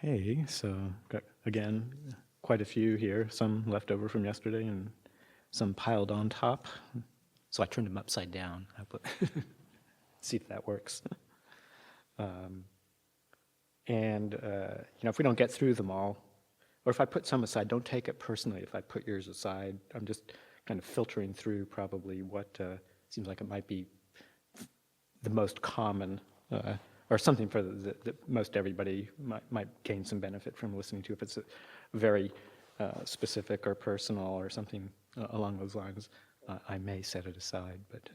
Okay, so got, again, quite a few here, some left over from yesterday and some piled on top. So I turned them upside down. I put see if that works. If we don't get through them all, or if I put some aside, don't take it personally. If I put yours aside, I'm just kind of filtering through probably what seems like it might be the most common, or something for that most everybody might gain some benefit from listening to. If it's a very specific or personal or something along those lines, I may set it aside, but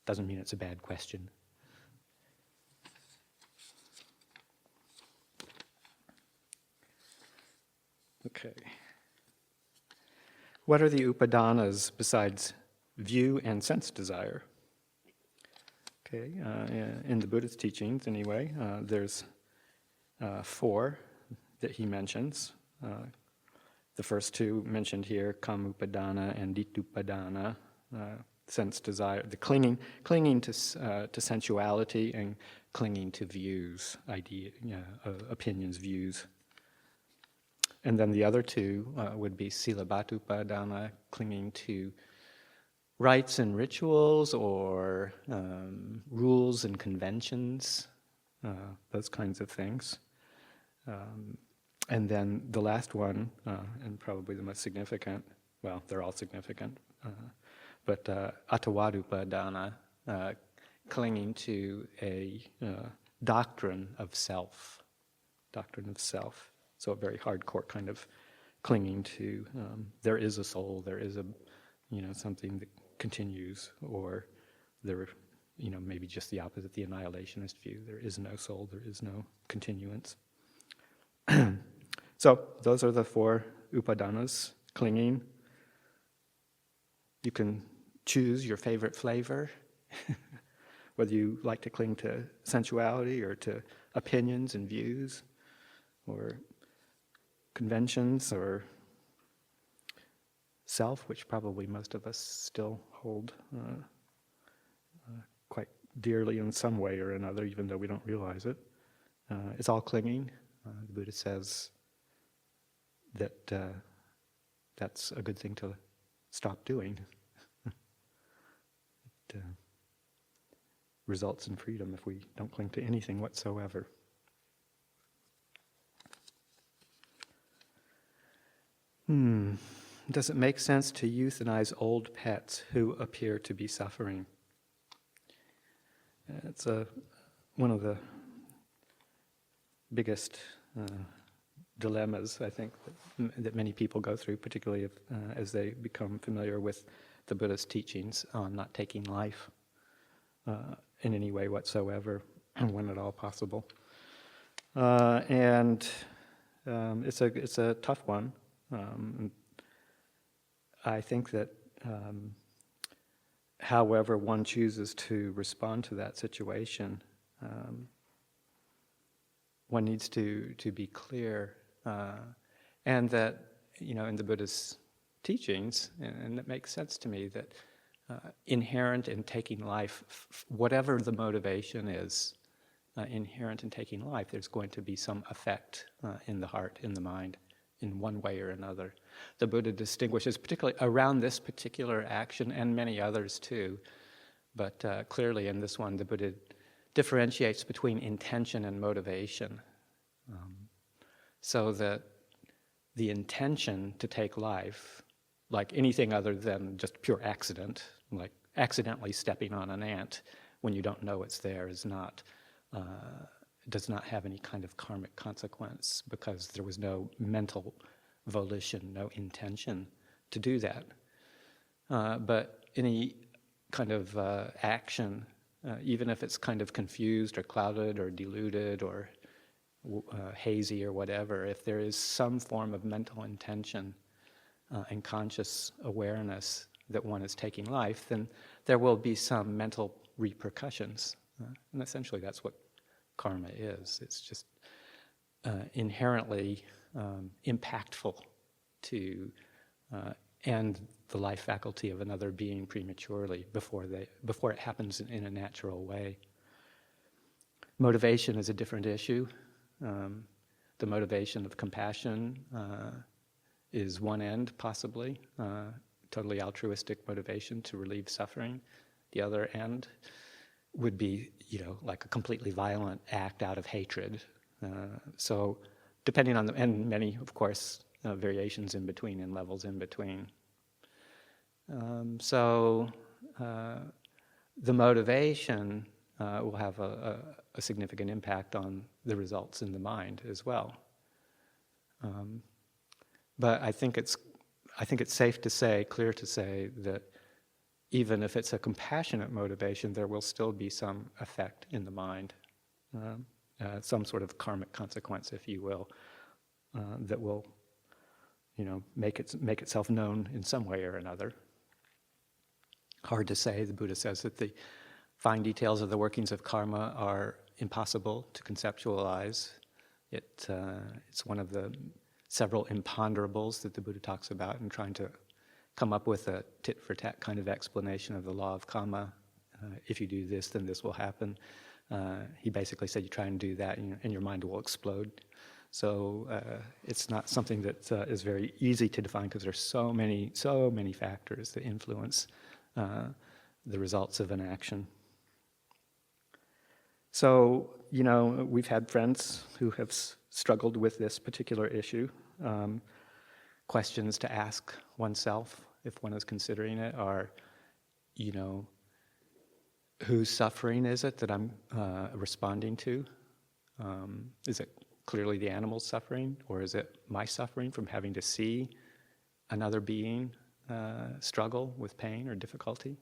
doesn't mean it's a bad question. Okay. What are the upadanas besides view and sense desire? Okay, in the Buddha's teachings anyway, there's 4 that he mentions. The first 2 mentioned here, kamupadana and ditupadana, sense desire, the clinging to sensuality and clinging to views, opinions, views. And then the other 2 would be silabatupadana, clinging to rites and rituals or rules and conventions, those kinds of things. And then the last one, and probably the most significant, well, they're all significant, but attavadupadana, clinging to a doctrine of self. So a very hardcore kind of clinging to, there is a soul, there is a, something that continues, or there, maybe just the opposite, the annihilationist view. There is no soul, there is no continuance. So those are the 4 upadanas, clinging. You can choose your favorite flavor, whether you like to cling to sensuality or to opinions and views, or conventions, or self, which probably most of us still hold quite dearly in some way or another, even though we don't realize it. It's all clinging. The Buddha says that that's a good thing to stop doing. It results in freedom if we don't cling to anything whatsoever. Does it make sense to euthanize old pets who appear to be suffering? It's one of the biggest dilemmas, I think, that many people go through, particularly as they become familiar with the Buddha's teachings on not taking life in any way whatsoever, when at all possible. It's a tough one. I think that however one chooses to respond to that situation, one needs to be clear, and that, in the Buddha's teachings, and it makes sense to me, that inherent in taking life, whatever the motivation is, inherent in taking life, there's going to be some effect in the heart, in the mind, in one way or another. The Buddha distinguishes, particularly around this particular action, and many others too, but clearly in this one, the Buddha differentiates between intention and motivation. So that the intention to take life, like anything other than just pure accident, like accidentally stepping on an ant when you don't know it's there, does not have any kind of karmic consequence, because there was no mental volition, no intention to do that. But any kind of action, even if it's kind of confused or clouded or diluted or hazy or whatever, if there is some form of mental intention and conscious awareness that one is taking life, then there will be some mental repercussions. And essentially that's what karma is. It's just inherently impactful to end the life faculty of another being prematurely before it happens in a natural way. Motivation is a different issue. the motivation of compassion is one end, possibly, totally altruistic motivation to relieve suffering. The other end would be, like a completely violent act out of hatred. So depending on and many, of course, variations in between and levels in between. The motivation will have a significant impact on the results in the mind as well. But I think it's safe to say, clear to say, that even if it's a compassionate motivation, there will still be some effect in the mind, some sort of karmic consequence, if you will, that will, make itself known in some way or another. Hard to say. The Buddha says that the fine details of the workings of karma are impossible to conceptualize. It's one of the several imponderables that the Buddha talks about in trying to come up with a tit-for-tat kind of explanation of the law of karma. If you do this, then this will happen. He basically said you try and do that and your mind will explode. So it's not something that is very easy to define because there's so many factors that influence the results of an action. So, we've had friends who have struggled with this particular issue. Questions to ask oneself if one is considering it are, whose suffering is it that I'm responding to? Is it clearly the animal's suffering, or is it my suffering from having to see another being struggle with pain or difficulty?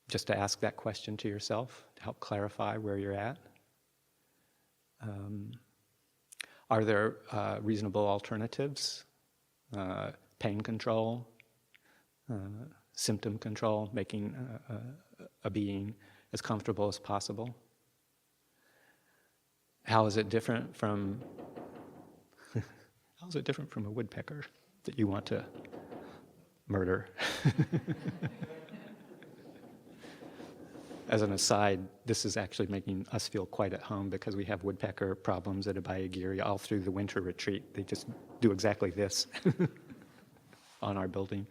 Just to ask that question to yourself to help clarify where you're at. Are there reasonable alternatives? Pain control, symptom control, making a being as comfortable as possible. How is it different from a woodpecker that you want to murder? As an aside, this is actually making us feel quite at home because we have woodpecker problems at Abhayagiri all through the winter retreat. They just do exactly this on our building.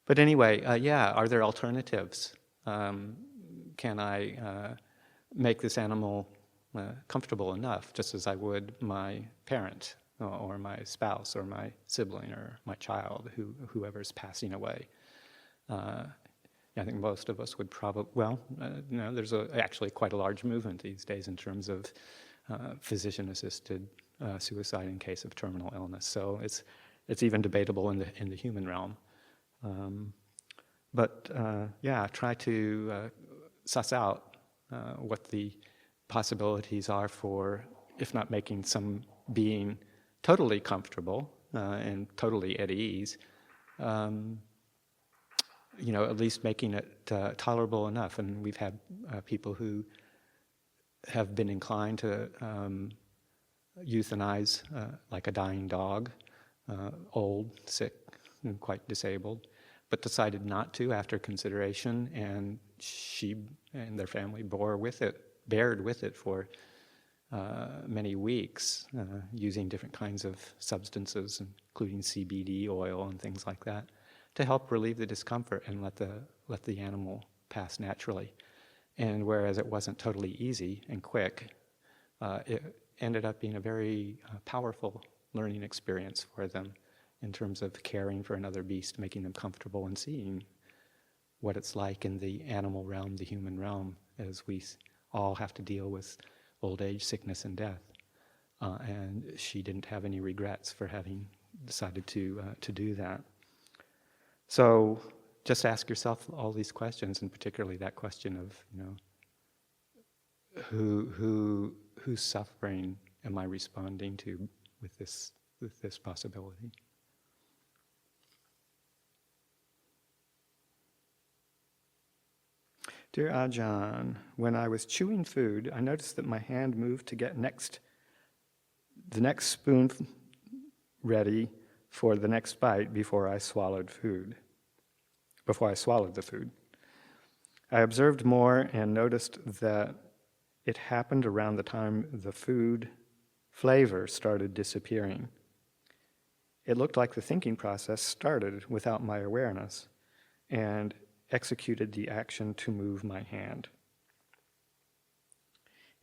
But anyway, are there alternatives? Can I make this animal comfortable enough, just as I would my parent or my spouse or my sibling or my child, whoever's passing away? I think most of us would probably, there's actually quite a large movement these days in terms of physician-assisted suicide in case of terminal illness. So it's even debatable in the human realm. Try to suss out what the possibilities are for, if not making some being totally comfortable and totally at ease, at least making it tolerable enough. And we've had people who have been inclined to euthanize like a dying dog, old, sick, and quite disabled, but decided not to after consideration, and she and their family bared with it for many weeks, using different kinds of substances, including CBD oil and things like that, to help relieve the discomfort and let the animal pass naturally. And whereas it wasn't totally easy and quick, it ended up being a very powerful learning experience for them in terms of caring for another beast, making them comfortable and seeing what it's like in the animal realm, the human realm, as we all have to deal with old age, sickness, and death. And she didn't have any regrets for having decided to do that. So just ask yourself all these questions, and particularly that question of, whose suffering am I responding to with this possibility? Dear Ajahn, when I was chewing food, I noticed that my hand moved to get the next spoon ready for the next bite before I swallowed the food. I observed more and noticed that it happened around the time the food flavor started disappearing. It looked like the thinking process started without my awareness and executed the action to move my hand.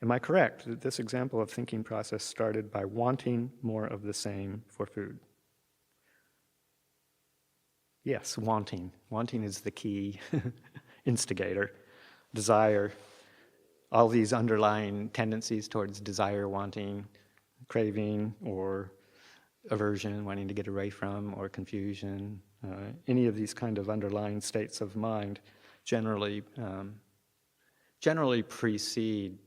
Am I correct that this example of thinking process started by wanting more of the same for food? Yes, wanting. Wanting is the key instigator. Desire, all these underlying tendencies towards desire, wanting, craving, or aversion, wanting to get away from, or confusion, any of these kind of underlying states of mind generally precede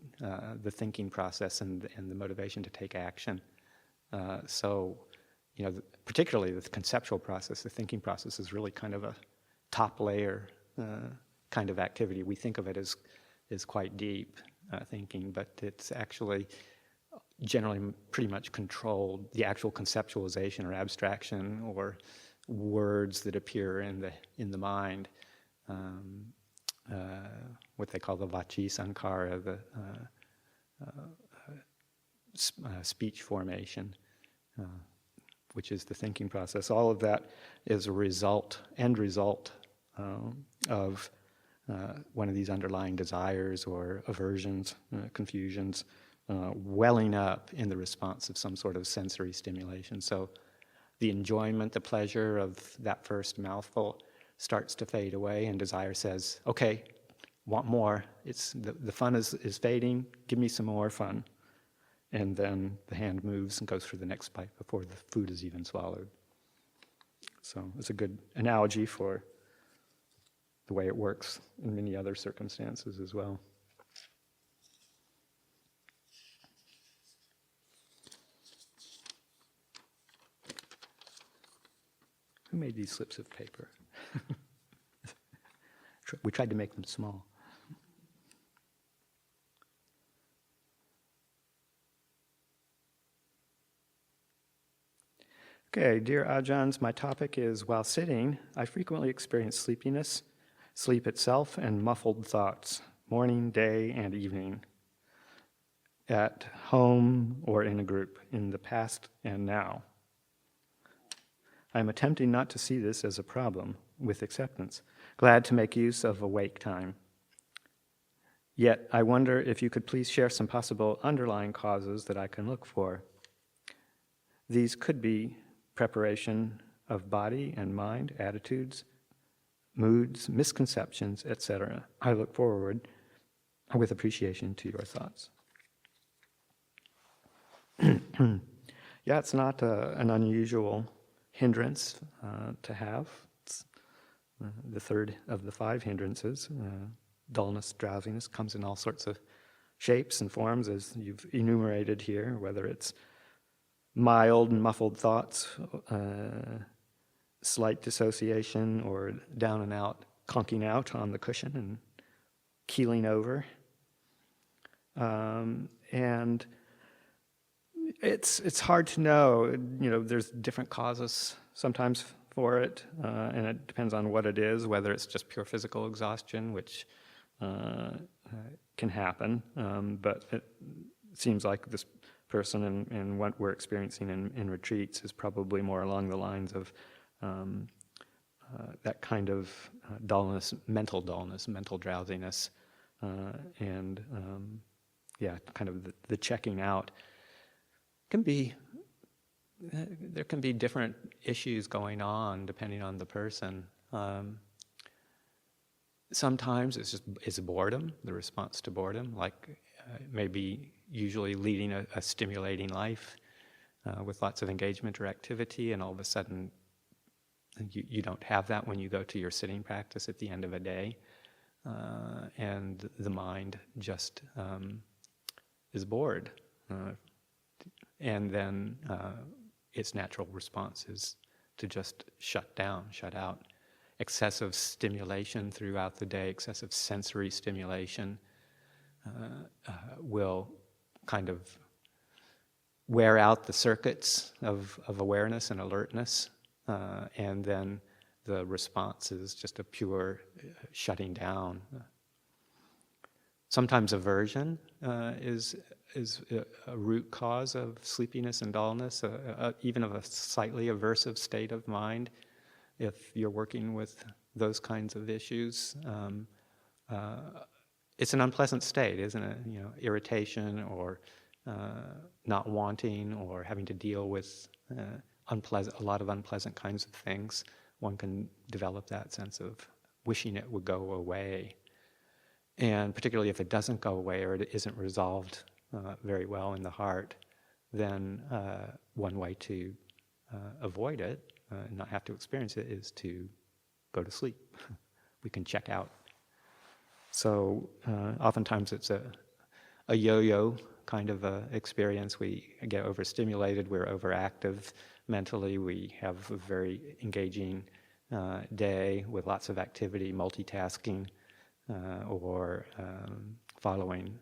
the thinking process and the motivation to take action. Particularly the conceptual process, the thinking process is really kind of a top layer kind of activity. We think of it as quite deep thinking, but it's actually generally pretty much controlled. The actual conceptualization or abstraction or words that appear in the mind, what they call the vachi sankara, the speech formation, which is the thinking process. All of that is a end result of one of these underlying desires or aversions, confusions, welling up in the response of some sort of sensory stimulation. So the enjoyment, the pleasure of that first mouthful starts to fade away, and desire says, okay, want more. The fun is fading, give me some more fun. And then the hand moves and goes for the next bite before the food is even swallowed. So it's a good analogy for the way it works in many other circumstances as well. Who made these slips of paper? We tried to make them small. Okay, dear Ajahns, my topic is, while sitting, I frequently experience sleepiness, sleep itself, and muffled thoughts, morning, day, and evening, at home or in a group, in the past and now. I am attempting not to see this as a problem, with acceptance, glad to make use of awake time. Yet, I wonder if you could please share some possible underlying causes that I can look for. These could be preparation of body and mind, attitudes, moods, misconceptions, etc. I look forward with appreciation to your thoughts. Yeah, it's not an unusual hindrance to have. It's the third of the 5 hindrances. Dullness, drowsiness comes in all sorts of shapes and forms, as you've enumerated here, whether it's mild and muffled thoughts, slight dissociation, or down and out, conking out on the cushion and keeling over. And it's hard to know. There's different causes sometimes for it, and it depends on what it is, whether it's just pure physical exhaustion, which can happen, but it seems like this person and what we're experiencing in retreats is probably more along the lines of that kind of dullness, mental drowsiness, and kind of the checking out. There can be different issues going on depending on the person. Sometimes it's boredom, the response to boredom, like maybe usually leading a stimulating life with lots of engagement or activity, and all of a sudden you don't have that when you go to your sitting practice at the end of a day, and the mind just is bored, and then its natural response is to just shut down, shut out. Excessive stimulation throughout the day, excessive sensory stimulation will kind of wear out the circuits of awareness and alertness, and then the response is just a pure shutting down. Sometimes aversion is is a root cause of sleepiness and dullness, even of a slightly aversive state of mind. If you're working with those kinds of issues, it's an unpleasant state, isn't it? Irritation or not wanting or having to deal with a lot of unpleasant kinds of things. One can develop that sense of wishing it would go away. And particularly if it doesn't go away or it isn't resolved very well in the heart, then one way to avoid it and not have to experience it is to go to sleep. We can check out. So oftentimes it's a yo-yo kind of experience. We get overstimulated, we're overactive mentally, we have a very engaging day with lots of activity, multitasking, or following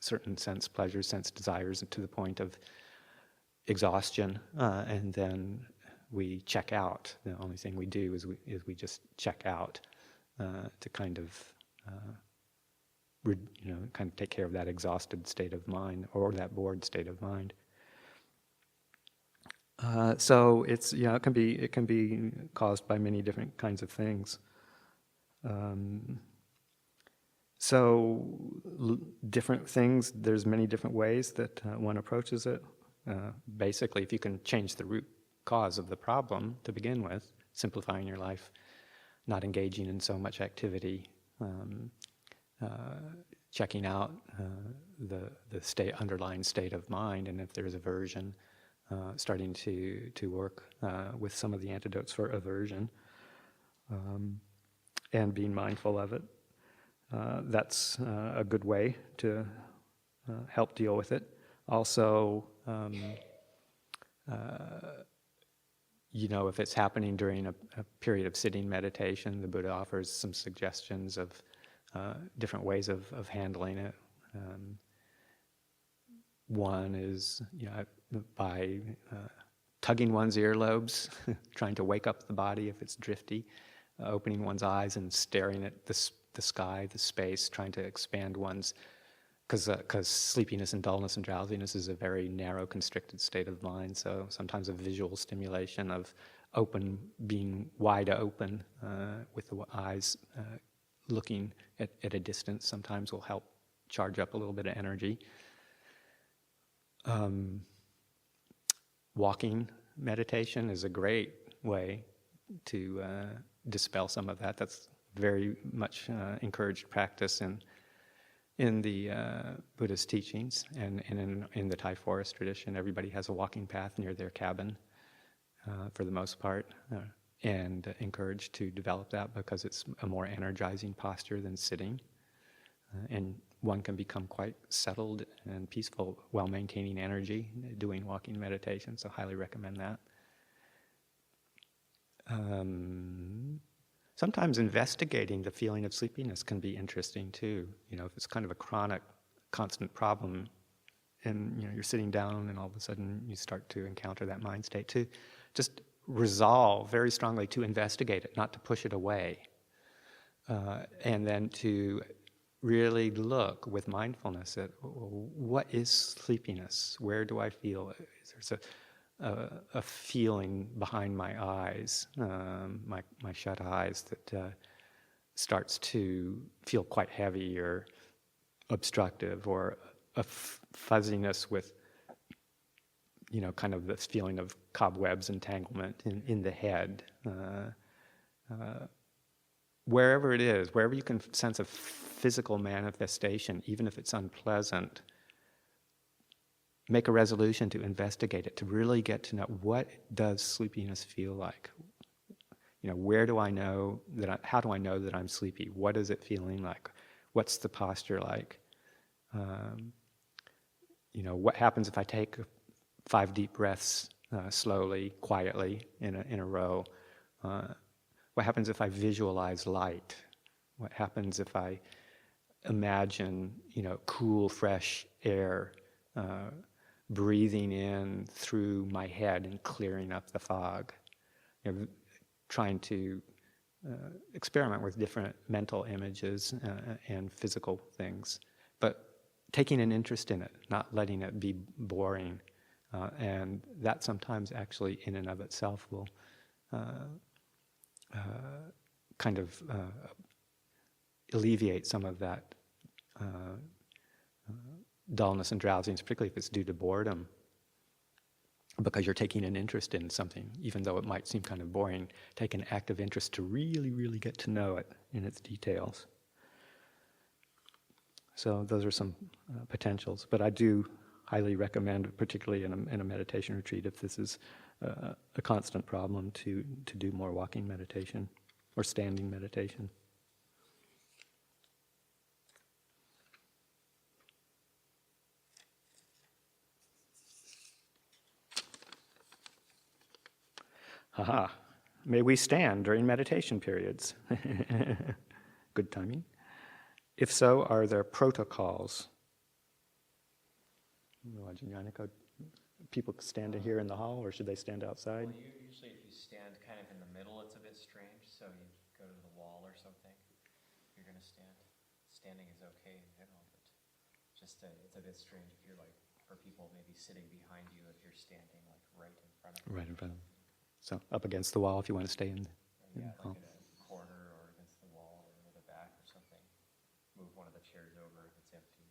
certain sense pleasures, sense desires to the point of exhaustion, and then we check out. The only thing we do is we just check out to kind of take care of that exhausted state of mind or that bored state of mind. So it's it can be caused by many different kinds of things. Different things. There's many different ways that one approaches it. Basically, if you can change the root cause of the problem to begin with, simplifying your life, not engaging in so much activity, checking out the underlying state of mind, and if there's aversion, starting to work with some of the antidotes for aversion, and being mindful of it. That's a good way to help deal with it. Also, if it's happening during a period of sitting meditation, the Buddha offers some suggestions of different ways of handling it. One is by tugging one's earlobes, trying to wake up the body if it's drifty, opening one's eyes and staring at the sky, the space, trying to expand one's, because sleepiness and dullness and drowsiness is a very narrow, constricted state of mind. So sometimes a visual stimulation of being wide open with the eyes looking at a distance sometimes will help charge up a little bit of energy. Walking meditation is a great way to dispel some of that. That's very much encouraged practice in the Buddhist teachings, and in the Thai forest tradition. Everybody has a walking path near their cabin for the most part, and encouraged to develop that because it's a more energizing posture than sitting, and one can become quite settled and peaceful while maintaining energy doing walking meditation, so highly recommend that. Sometimes investigating the feeling of sleepiness can be interesting too. If it's kind of a chronic, constant problem, and you're sitting down and all of a sudden you start to encounter that mind state, to just resolve very strongly to investigate it, not to push it away, and then to really look with mindfulness at what is sleepiness? Where do I feel? There's a feeling behind my eyes, my shut eyes, that starts to feel quite heavy or obstructive, or a fuzziness with, kind of this feeling of cobwebs, entanglement in the head. Wherever it is, wherever you can sense a physical manifestation, even if it's unpleasant, make a resolution to investigate it, to really get to know, what does sleepiness feel like? Where do I know how do I know that I'm sleepy? What is it feeling like? What's the posture like? What happens if I take 5 deep breaths slowly, quietly, in a row? What happens if I visualize light? What happens if I imagine, cool, fresh air breathing in through my head and clearing up the fog? Trying to experiment with different mental images and physical things, but taking an interest in it, not letting it be boring. And that sometimes actually in and of itself will kind of alleviate some of that dullness and drowsiness, particularly if it's due to boredom, because you're taking an interest in something, even though it might seem kind of boring. Take an active interest to really, really get to know it in its details. So those are some potentials, but I do highly recommend, particularly in a meditation retreat, if this is a constant problem, to do more walking meditation or standing meditation. Haha, may we stand during meditation periods? Good timing. If so, are there protocols? People stand here in the hall, or should they stand outside? Well, usually if you stand kind of in the middle, it's a bit strange, so you go to the wall or something. If you're going to stand. Standing is okay in general, but just it's a bit strange if you're like, for people maybe sitting behind you, if you're standing like right in front of them. Right in front of them. So up against the wall if you want to stay in. Yeah, like in a corner or against the wall or near the back or something. Move one of the chairs over if it's empty.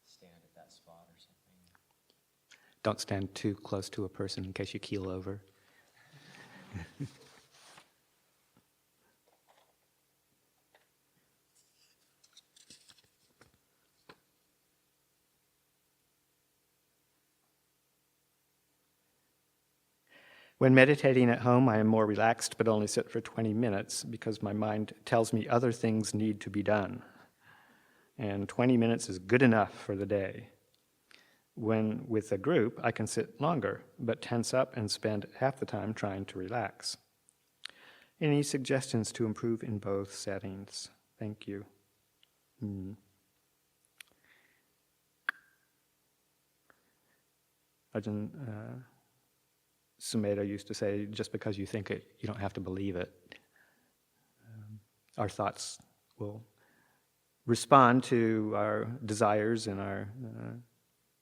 Stand at that spot or something. Don't stand too close to a person in case you keel over. When meditating at home, I am more relaxed, but only sit for 20 minutes because my mind tells me other things need to be done. And 20 minutes is good enough for the day. When with a group, I can sit longer, but tense up and spend half the time trying to relax. Any suggestions to improve in both settings? Thank you. Ajahn Sumedho used to say, just because you think it, you don't have to believe it. Our thoughts will respond to our desires and our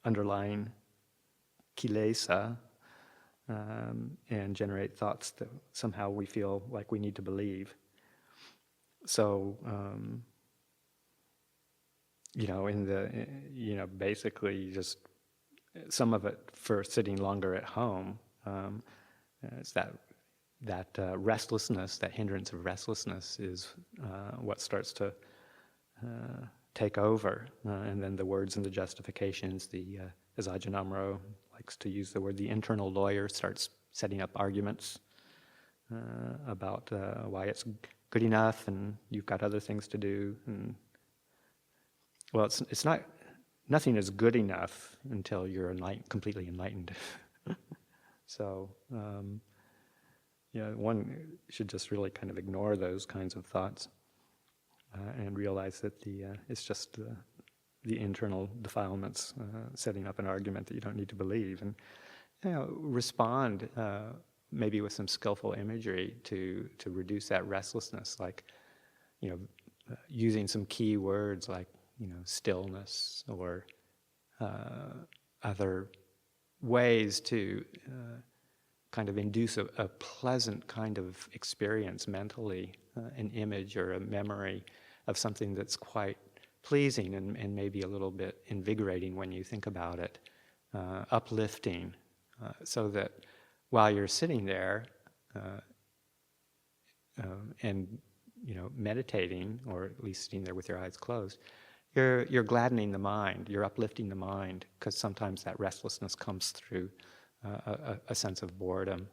underlying kilesa, and generate thoughts that somehow we feel like we need to believe. So, basically just some of it for sitting longer at home. It's that restlessness, that hindrance of restlessness is what starts to take over. And then the words and the justifications, as Ajahn likes to use the word, the internal lawyer starts setting up arguments about why it's good enough and you've got other things to do. And, well, it's not, nothing is good enough until you're completely enlightened. So, one should just really kind of ignore those kinds of thoughts and realize that it's just the internal defilements setting up an argument that you don't need to believe, and respond maybe with some skillful imagery to reduce that restlessness, like using some key words like stillness or other ways to kind of induce a pleasant kind of experience mentally, an image or a memory of something that's quite pleasing and maybe a little bit invigorating when you think about it, uplifting, so that while you're sitting there and meditating, or at least sitting there with your eyes closed, you're gladdening the mind, you're uplifting the mind, because sometimes that restlessness comes through a sense of boredom.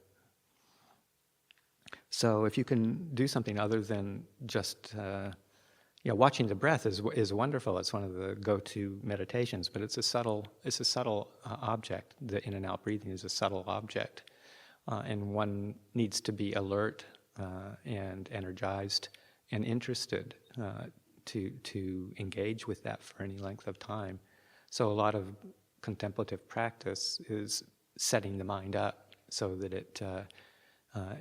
So if you can do something other than just watching the breath is wonderful. It's one of the go-to meditations, but it's a subtle object. The in and out breathing is a subtle object, and one needs to be alert and energized and interested to engage with that for any length of time. So a lot of contemplative practice is setting the mind up so that it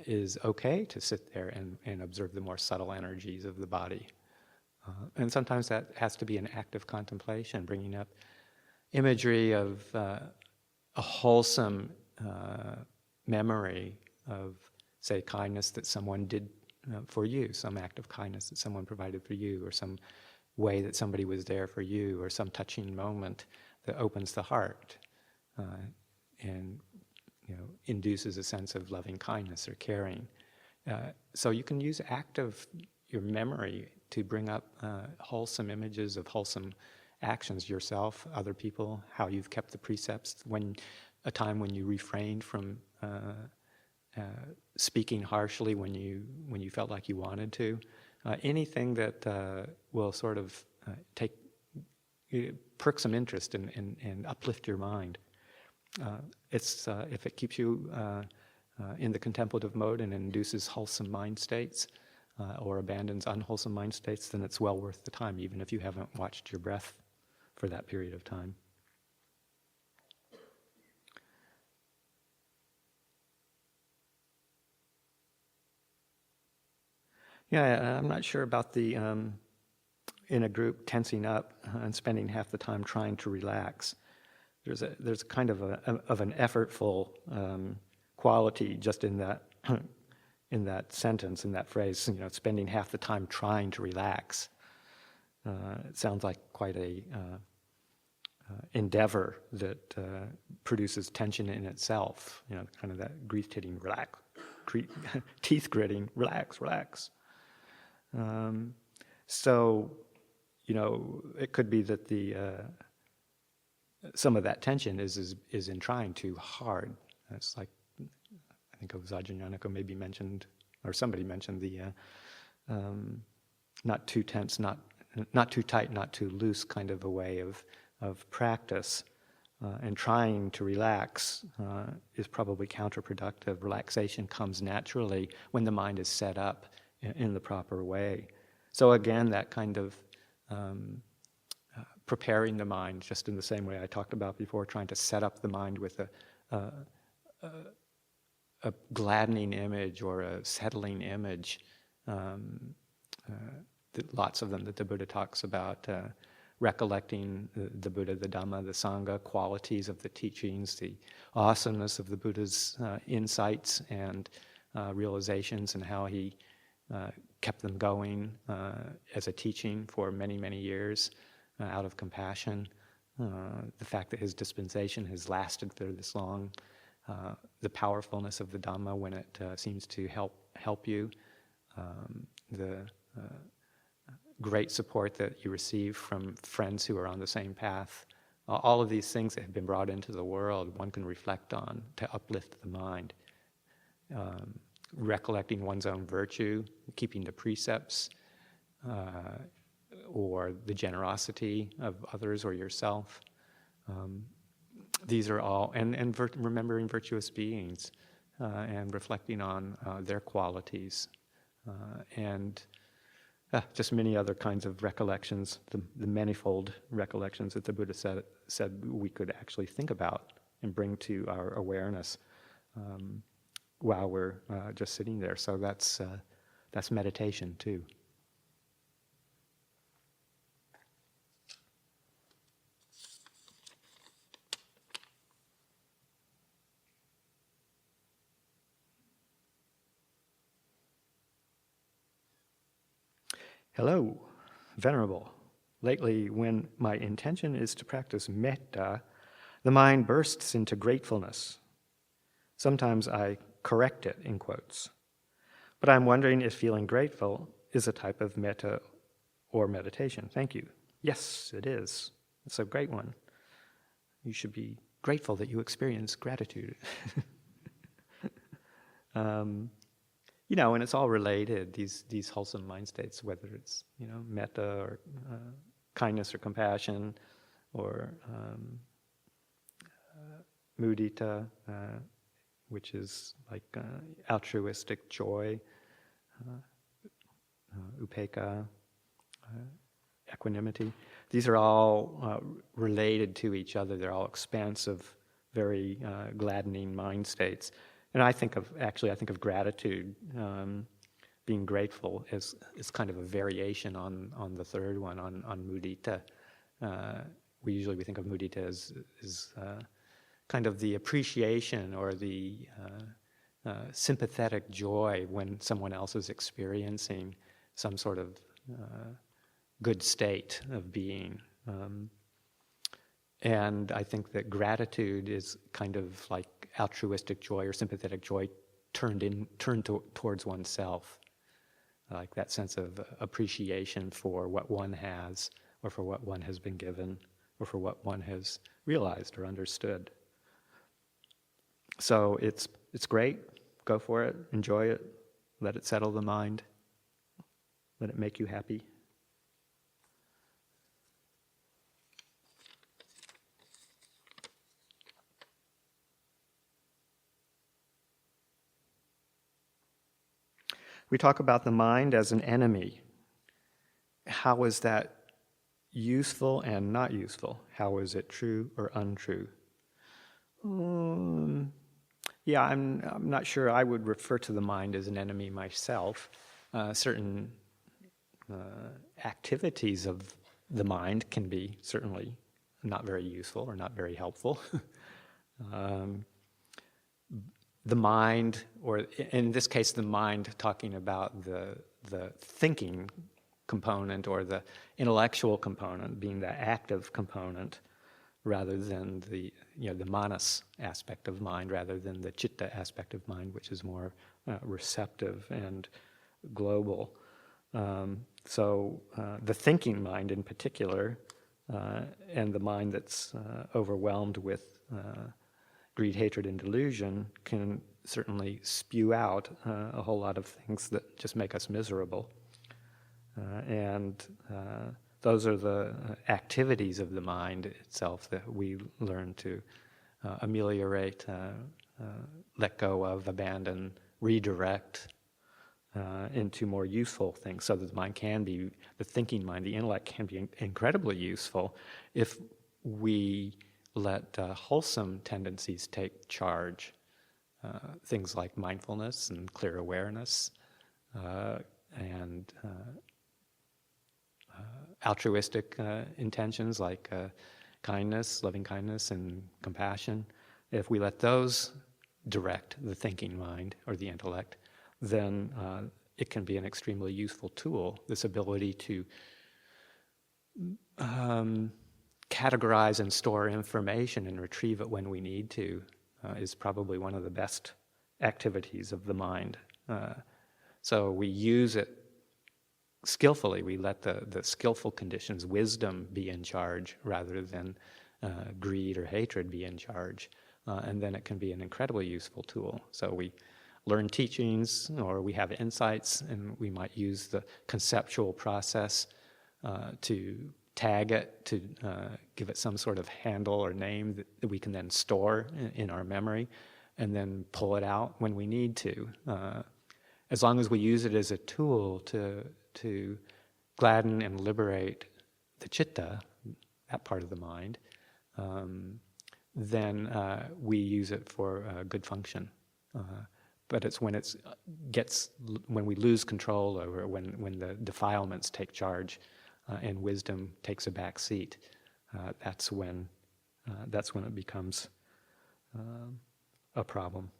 is okay to sit there and observe the more subtle energies of the body. And sometimes that has to be an act of contemplation, bringing up imagery of a wholesome memory of, say, kindness that someone did for you, some act of kindness that someone provided for you, or some way that somebody was there for you, or some touching moment that opens the heart and induces a sense of loving kindness or caring. So you can use act of your memory to bring up wholesome images of wholesome actions, yourself, other people, how you've kept the precepts, a time when you refrained from speaking harshly when you felt like you wanted to. Anything that will sort of perk some interest and uplift your mind. If it keeps you in the contemplative mode and induces wholesome mind states, or abandons unwholesome mind states, then it's well worth the time, even if you haven't watched your breath for that period of time. Yeah, I'm not sure about the, in a group, tensing up and spending half the time trying to relax. There's a kind of an effortful quality just in that in that sentence, in that phrase, spending half the time trying to relax. It sounds like quite a endeavor that produces tension in itself, kind of that grief-hitting, teeth gritting, relax. So, it could be that some of that tension is in trying too hard. It's like, I think it was Ajahn maybe mentioned, or somebody mentioned the not too tense, not too tight, not too loose kind of a way of practice. And trying to relax is probably counterproductive. Relaxation comes naturally when the mind is set up in the proper way. So again, that kind of preparing the mind, just in the same way I talked about before, trying to set up the mind with a gladdening image or a settling image. Lots of them that the Buddha talks about, recollecting the Buddha, the Dhamma, the Sangha, qualities of the teachings, the awesomeness of the Buddha's insights and realizations, and how he kept them going as a teaching for many, many years out of compassion. The fact that his dispensation has lasted for this long, the powerfulness of the Dhamma when it seems to help you, the great support that you receive from friends who are on the same path. All of these things that have been brought into the world, one can reflect on to uplift the mind. Recollecting one's own virtue, keeping the precepts, or the generosity of others or yourself. These are all, and remembering virtuous beings and reflecting on their qualities, and just many other kinds of recollections, the manifold recollections that the Buddha said we could actually think about and bring to our awareness while we're just sitting there. So that's meditation too. Hello, Venerable. Lately, when my intention is to practice metta, the mind bursts into gratefulness. Sometimes I correct it, in quotes. But I'm wondering if feeling grateful is a type of metta or meditation. Thank you. Yes, it is. It's a great one. You should be grateful that you experience gratitude. And it's all related, these wholesome mind states, whether it's, metta or kindness or compassion or mudita, which is like altruistic joy, upekkha, equanimity. These are all related to each other. They're all expansive, very gladdening mind states. And I think of gratitude being grateful is kind of a variation on the third one, on mudita. We usually think of mudita as kind of the appreciation or the sympathetic joy when someone else is experiencing some sort of good state of being. And I think that gratitude is kind of like altruistic joy or sympathetic joy turned towards oneself, like that sense of appreciation for what one has, or for what one has been given, or for what one has realized or understood. So it's great. Go for it. Enjoy it. Let it settle the mind. Let it make you happy. We talk about the mind as an enemy. How is that useful and not useful? How is it true or untrue? Yeah, I'm not sure I would refer to the mind as an enemy myself. Certain activities of the mind can be certainly not very useful or not very helpful. The mind, or in this case the mind talking about the thinking component or the intellectual component being the active component, rather than the manas aspect of mind, rather than the citta aspect of mind, which is more receptive and global. So the thinking mind in particular, and the mind that's overwhelmed with greed, hatred, and delusion can certainly spew out a whole lot of things that just make us miserable. And those are the activities of the mind itself that we learn to ameliorate, let go of, abandon, redirect into more useful things, so that the mind can be, the thinking mind, the intellect can be incredibly useful if we let wholesome tendencies take charge. Things like mindfulness and clear awareness, and altruistic intentions like kindness, loving kindness, and compassion. If we let those direct the thinking mind or the intellect, then it can be an extremely useful tool. This ability to categorize and store information and retrieve it when we need to is probably one of the best activities of the mind. So we use it skillfully. We let the skillful conditions, wisdom, be in charge rather than greed or hatred be in charge. And then it can be an incredibly useful tool. So we learn teachings, or we have insights, and we might use the conceptual process to tag it, to give it some sort of handle or name that we can then store in our memory, and then pull it out when we need to. As long as we use it as a tool to gladden and liberate the citta, that part of the mind, then we use it for good function. But it's when when we lose control over, when the defilements take charge and wisdom takes a back seat, that's when it becomes a problem.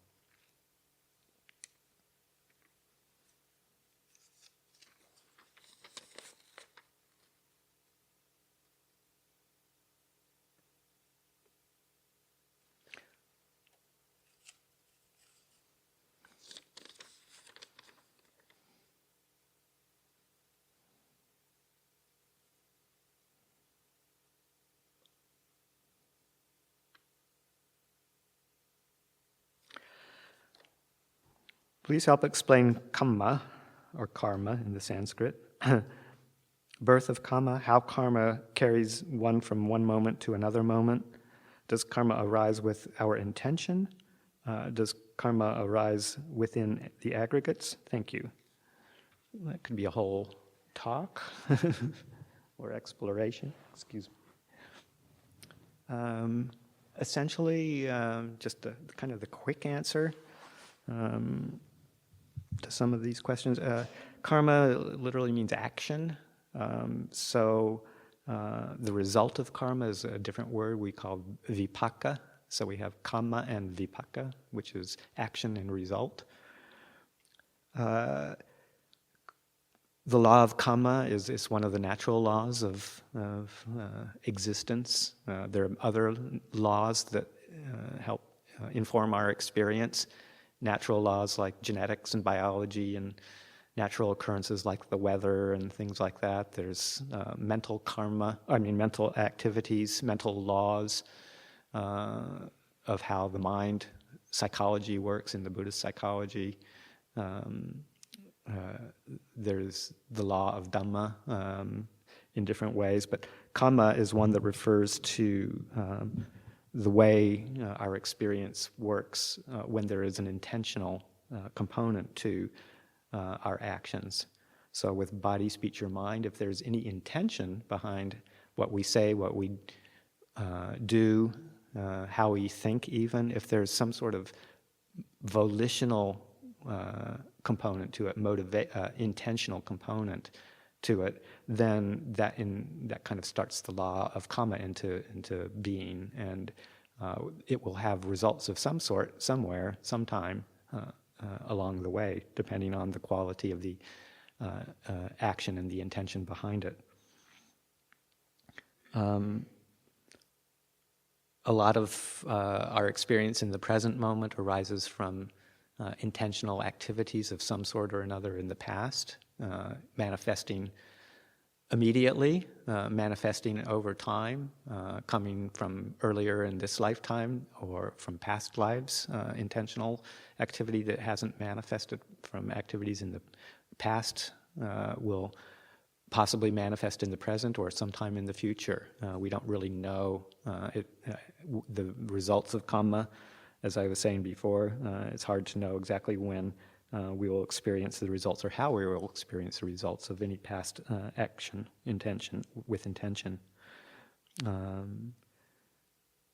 Please help explain kamma, or karma in the Sanskrit. Birth of karma, how karma carries one from one moment to another moment. Does karma arise with our intention? Does karma arise within the aggregates? Thank you. That could be a whole talk or exploration. Excuse me. Essentially, just kind of the quick answer. to some of these questions. Karma literally means action. So the result of karma is a different word we call vipaka. So we have kamma and vipaka, which is action and result. The law of karma is one of the natural laws of existence. There are other laws that help inform our experience. Natural laws like genetics and biology, and natural occurrences like the weather and things like that. There's mental activities, mental laws of how the mind, psychology works in the Buddhist psychology. There's the law of Dhamma in different ways, but karma is one that refers to the way our experience works when there is an intentional component to our actions. So with body, speech, or mind, if there's any intention behind what we say, what we do, how we think even, if there's some sort of volitional component to it, intentional component to it, then that kind of starts the law of karma into being, and it will have results of some sort, somewhere, sometime along the way, depending on the quality of the action and the intention behind it. A lot of our experience in the present moment arises from intentional activities of some sort or another in the past, manifesting immediately, manifesting over time, coming from earlier in this lifetime or from past lives, intentional activity that hasn't manifested from activities in the past will possibly manifest in the present or sometime in the future. We don't really know the results of karma. As I was saying before, it's hard to know exactly when we will experience the results or how we will experience the results of any past action, intention.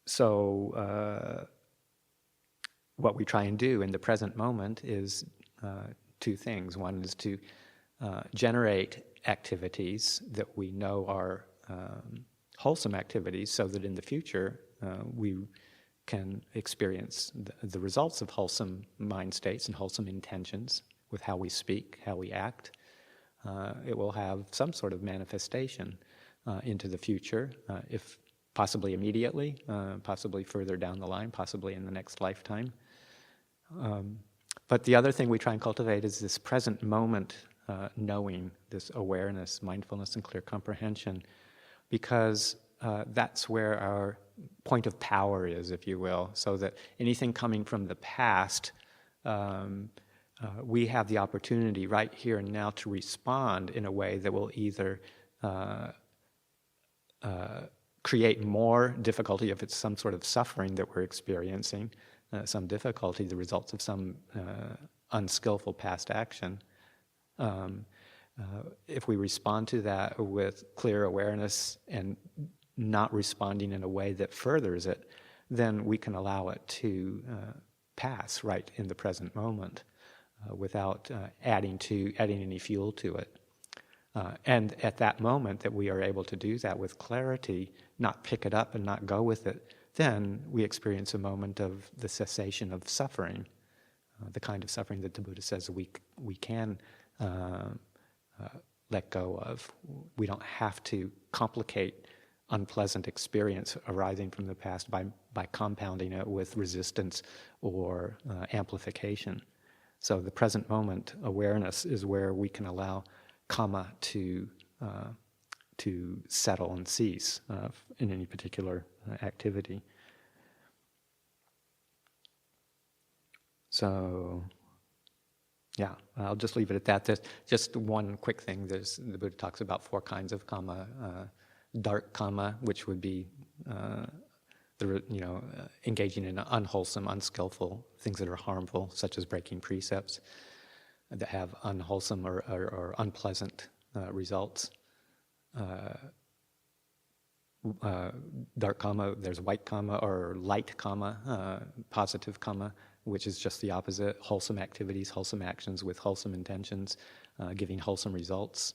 So what we try and do in the present moment is two things. One is to generate activities that we know are wholesome activities, so that in the future we can experience the results of wholesome mind states and wholesome intentions with how we speak, how we act. It will have some sort of manifestation into the future, if possibly immediately, possibly further down the line, possibly in the next lifetime. But the other thing we try and cultivate is this present moment knowing, this awareness, mindfulness, and clear comprehension, because that's where our point of power is, if you will, so that anything coming from the past, we have the opportunity right here and now to respond in a way that will either create more difficulty if it's some sort of suffering that we're experiencing, some difficulty, the results of some unskillful past action. If we respond to that with clear awareness and not responding in a way that furthers it, then we can allow it to pass right in the present moment without adding any fuel to it. And at that moment that we are able to do that with clarity, not pick it up and not go with it, then we experience a moment of the cessation of suffering, the kind of suffering that the Buddha says we can let go of. We don't have to complicate unpleasant experience arising from the past by compounding it with resistance or amplification. So the present moment awareness is where we can allow karma to settle and cease in any particular activity. So, yeah, I'll just leave it at that. There's just one quick thing. The Buddha talks about 4 kinds of karma. Dark karma, which would be engaging in unwholesome, unskillful things that are harmful, such as breaking precepts that have unwholesome or unpleasant results. Dark karma, there's white karma or light karma, positive karma, which is just the opposite, wholesome activities, wholesome actions with wholesome intentions, giving wholesome results.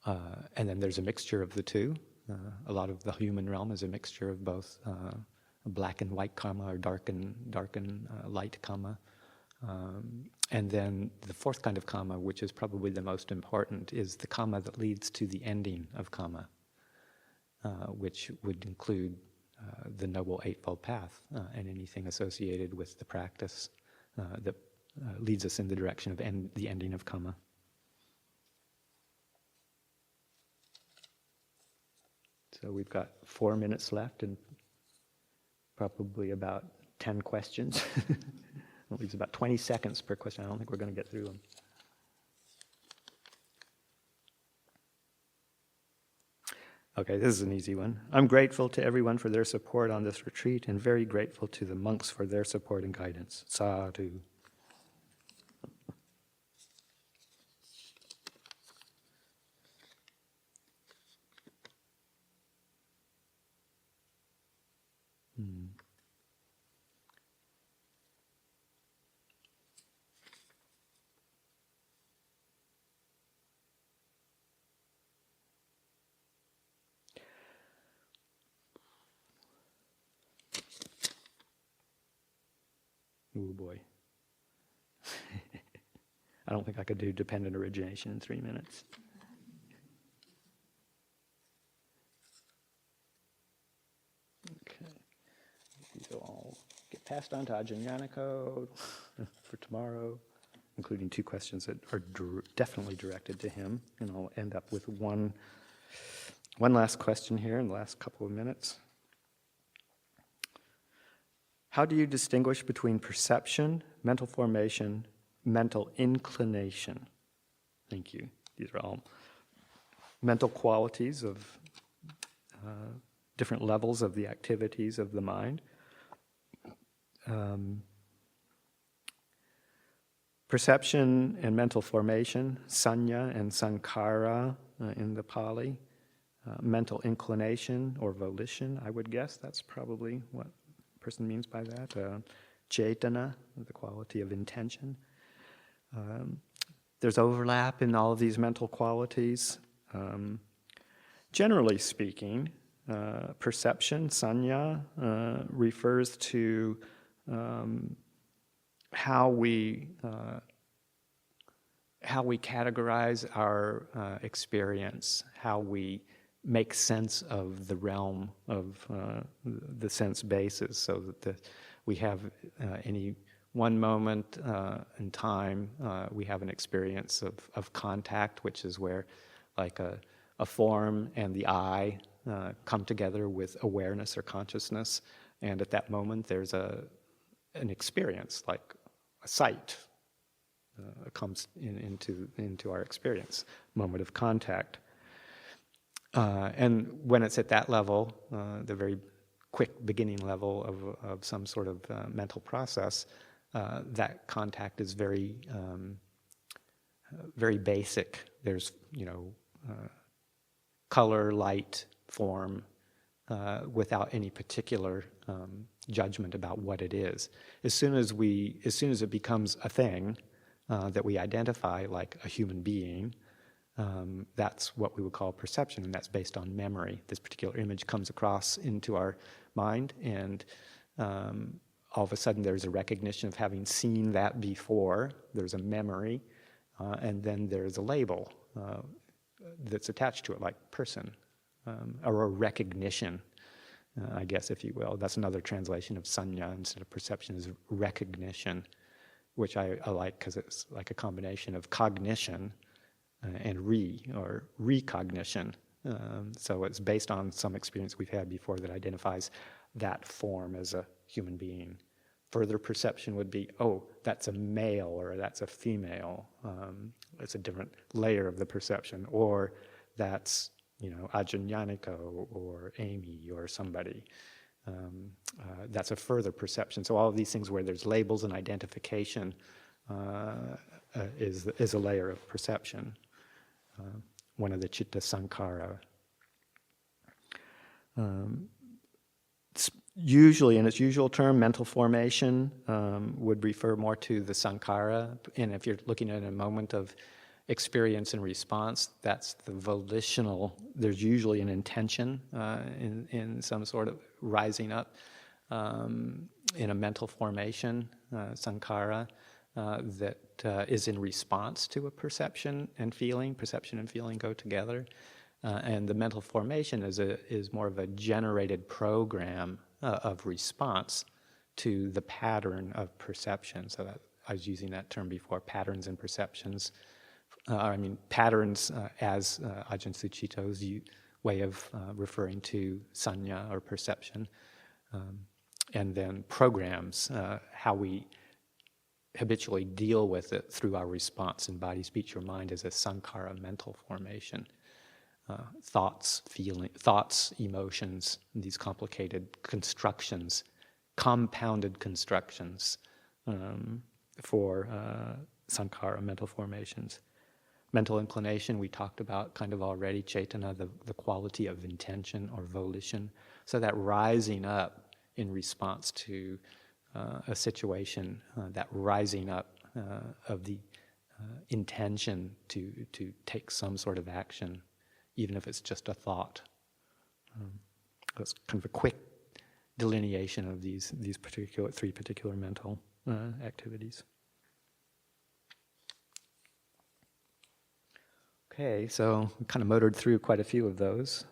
And then there's a mixture of the two. A lot of the human realm is a mixture of both black and white karma, or dark and light karma. And then the fourth kind of karma, which is probably the most important, is the karma that leads to the ending of karma, which would include the Noble Eightfold Path and anything associated with the practice that leads us in the direction of the ending of karma. So we've got 4 minutes left and probably about 10 questions. It leaves about 20 seconds per question. I don't think we're going to get through them. Okay, this is an easy one. I'm grateful to everyone for their support on this retreat and very grateful to the monks for their support and guidance. Sadhu. Oh boy. I don't think I could do dependent origination in 3 minutes. Okay. These will all get passed on to Ajahn for tomorrow, including 2 questions that are definitely directed to him. And I'll end up with one last question here in the last couple of minutes. How do you distinguish between perception, mental formation, mental inclination? Thank you. These are all mental qualities of different levels of the activities of the mind. Perception and mental formation, sanya and sankhara in the Pali. Mental inclination or volition, I would guess that's probably what person means by that. Cetana, the quality of intention. There's overlap in all of these mental qualities. Generally speaking, perception, sanya, refers to how we categorize our experience, how we make sense of the realm of the sense bases, so that we have any one moment in time, we have an experience of contact, which is where like a form and the eye come together with awareness or consciousness, and at that moment there's an experience, like a sight comes into our experience, moment of contact. And when it's at that level, the very quick beginning level of some sort of mental process, that contact is very, very basic. There's, color, light, form, without any particular judgment about what it is. As soon as it becomes a thing that we identify, like a human being, that's what we would call perception, and that's based on memory. This particular image comes across into our mind, and all of a sudden there's a recognition of having seen that before. There's a memory, and then there's a label that's attached to it, like person, or a recognition, I guess, if you will. That's another translation of sanya instead of perception, is recognition, which I like because it's like a combination of cognition and recognition. So it's based on some experience we've had before that identifies that form as a human being. Further perception would be, oh, that's a male or that's a female. It's a different layer of the perception. Or that's, Ajahn or Amy or somebody. That's a further perception. So all of these things where there's labels and identification is a layer of perception. One of the chitta sankhara. Usually, in its usual term, mental formation would refer more to the sankhara. And if you're looking at a moment of experience and response, that's the volitional. There's usually an intention in some sort of rising up in a mental formation, sankhara, that is in response to a perception and feeling. Perception and feeling go together. And the mental formation is more of a generated program of response to the pattern of perception. So that, I was using that term before, patterns and perceptions. Patterns as Ajahn Suchito's way of referring to sanya or perception. And then programs, how we habitually deal with it through our response in body, speech, or mind as a sankhara mental formation. Thoughts, emotions, these complicated constructions, compounded constructions for sankhara, mental formations. Mental inclination, we talked about kind of already, cetana, the quality of intention or volition. So that rising up in response to a situation, that rising up of the intention to take some sort of action, even if it's just a thought. That's kind of a quick delineation of these three particular mental activities. Okay, so we kind of motored through quite a few of those.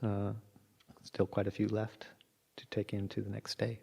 Still quite a few left to take into the next day.